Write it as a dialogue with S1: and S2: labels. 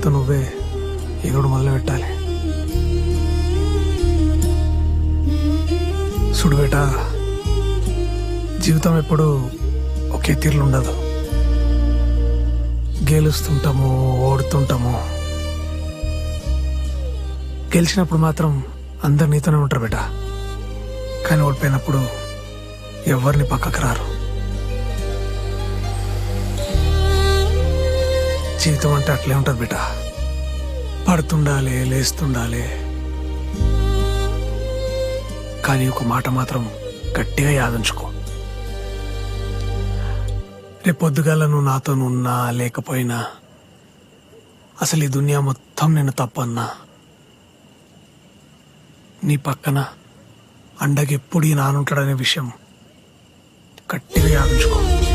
S1: తర్వాత నువ్వే ఎగుడు మొదలు పెట్టాలి. చూడు బేటా, జీవితం ఎప్పుడు ఒకే తీరులో ఉండదు. గెలుస్తుంటాము, ఓడుతుంటాము. గెలిచినప్పుడు మాత్రం అందరు నీతోనే ఉంటారు బేటా, కానీ ఓడిపోయినప్పుడు ఎవరిని పక్కకు రారు. జీవితం అంటే అట్లే ఉంటుంది బేటా, పడుతుండాలి, లేస్తుండాలి. కానీ ఒక మాట మాత్రం గట్టిగా యాదించుకో, రేపొద్దుగాల నువ్వు నాతో ఉన్నా లేకపోయినా, అసలు ఈ దునియా మొత్తం నేను తప్పన్నా, నీ పక్కన అండగెప్పుడు ఈ నానుంటాడనే విషయం గట్టిగా యాదించుకో.